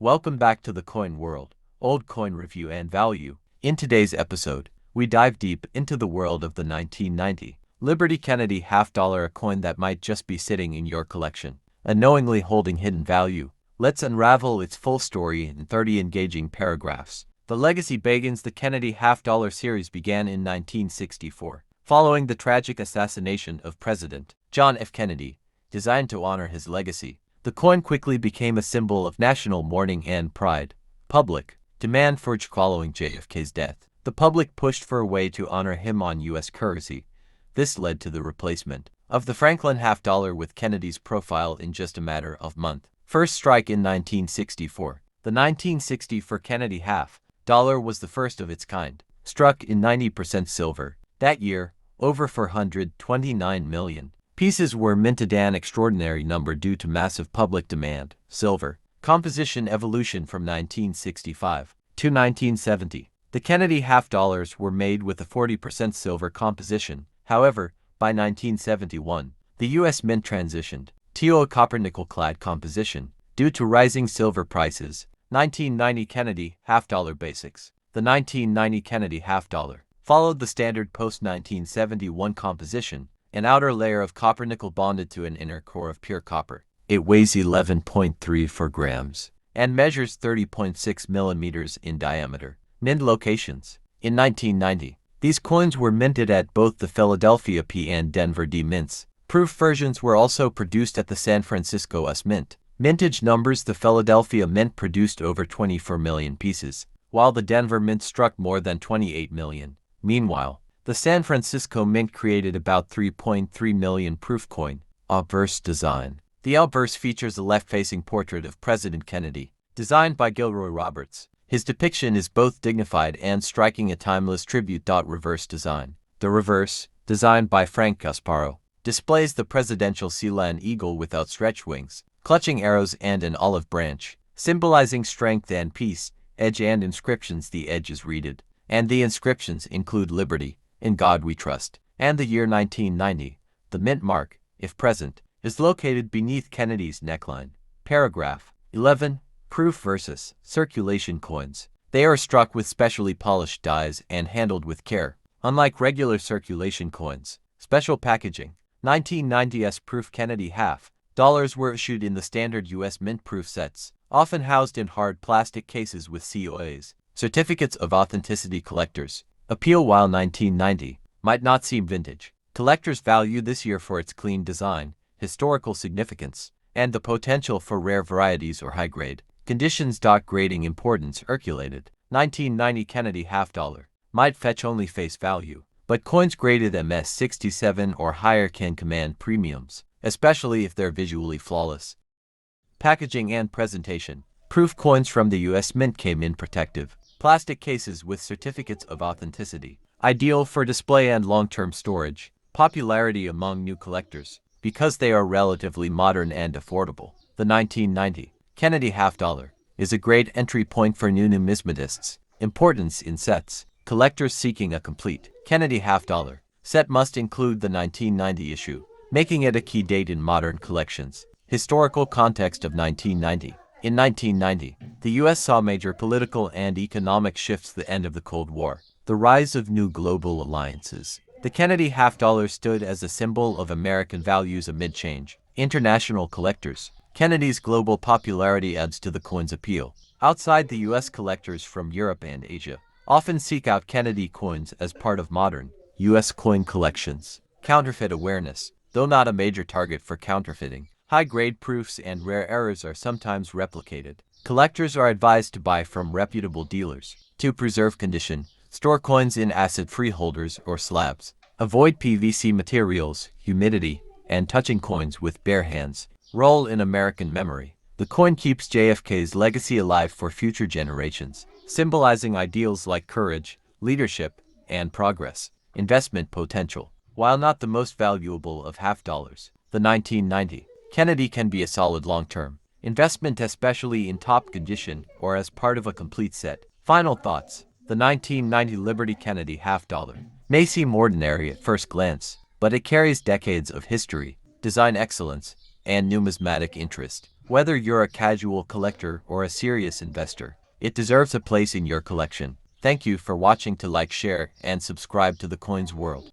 Welcome back to the coin world, old coin review and value. In today's episode, we dive deep into the world of the 1990 Liberty Kennedy half-dollar, a coin that might just be sitting in your collection, unknowingly holding hidden value. Let's unravel its full story in 30 engaging paragraphs. The legacy begins. The Kennedy half-dollar series began in 1964, following the tragic assassination of President John F. Kennedy. Designed to honor his legacy, the coin quickly became a symbol of national mourning and pride. Public demand for following JFK's death. The public pushed for a way to honor him on U.S. currency. This led to the replacement of the Franklin half-dollar with Kennedy's profile in just a matter of months. First strike in 1964. The 1964 Kennedy half-dollar was the first of its kind, struck in 90% silver. That year, over 429 million pieces were minted, an extraordinary number due to massive public demand. Silver composition evolution from 1965 to 1970. The Kennedy half-dollars were made with a 40% silver composition. However, by 1971, the U.S. Mint transitioned to a copper-nickel-clad composition due to rising silver prices. 1990 Kennedy half-dollar basics. The 1990 Kennedy half-dollar followed the standard post-1971 composition, an outer layer of copper-nickel bonded to an inner core of pure copper. It weighs 11.34 grams and measures 30.6 millimeters in diameter. Mint locations. In 1990, these coins were minted at both the Philadelphia P and Denver D mints. Proof versions were also produced at the San Francisco S Mint. Mintage numbers: the Philadelphia Mint produced over 24 million pieces, while the Denver Mint struck more than 28 million. Meanwhile, the San Francisco Mint created about 3.3 million proof coin. Obverse design. The obverse features a left-facing portrait of President Kennedy, designed by Gilroy Roberts. His depiction is both dignified and striking, a timeless tribute. Reverse design. The reverse, designed by Frank Gasparo, displays the presidential seal, an eagle with outstretched wings, clutching arrows and an olive branch, symbolizing strength and peace. Edge and inscriptions. The edge is reeded, and the inscriptions include Liberty, In God We Trust, and the year 1990. The mint mark, if present, is located beneath Kennedy's neckline. Paragraph 11. Proof versus circulation coins. They are struck with specially polished dies and handled with care. Unlike regular circulation coins, special packaging. 1990s proof Kennedy half-dollars were issued in the standard U.S. Mint proof sets, often housed in hard plastic cases with COAs, certificates of authenticity. Collectors appeal. While 1990 might not seem vintage, collectors value this year for its clean design, historical significance, and the potential for rare varieties or high-grade conditions. Grading importance. Circulated 1990 Kennedy half-dollar might fetch only face value, but coins graded MS67 or higher can command premiums, especially if they're visually flawless. Packaging and presentation. Proof coins from the U.S. Mint came in protective plastic cases with certificates of authenticity, ideal for display and long-term storage. Popularity among new collectors because they are relatively modern and affordable. The 1990 Kennedy half-dollar is a great entry point for new numismatists. Importance in sets. Collectors seeking a complete Kennedy half-dollar set must include the 1990 issue, making it a key date in modern collections. Historical context of 1990. In 1990, the U.S. saw major political and economic shifts: the end of the Cold War, the rise of new global alliances. The Kennedy half-dollar stood as a symbol of American values amid change. International collectors. Kennedy's global popularity adds to the coin's appeal. Outside the U.S., collectors from Europe and Asia often seek out Kennedy coins as part of modern U.S. coin collections. Counterfeit awareness. Though not a major target for counterfeiting, high-grade proofs and rare errors are sometimes replicated. Collectors are advised to buy from reputable dealers. To preserve condition, store coins in acid-free holders or slabs. Avoid PVC materials, humidity, and touching coins with bare hands. Role in American memory. The coin keeps JFK's legacy alive for future generations, symbolizing ideals like courage, leadership, and progress. Investment potential. While not the most valuable of half-dollars, the 1990 Kennedy can be a solid long-term investment, especially in top condition or as part of a complete set. Final thoughts. The 1990 Liberty Kennedy half-dollar may seem ordinary at first glance, but it carries decades of history, design excellence, and numismatic interest. Whether you're a casual collector or a serious investor, it deserves a place in your collection. Thank you for watching. To like, share, and subscribe to the Coins World.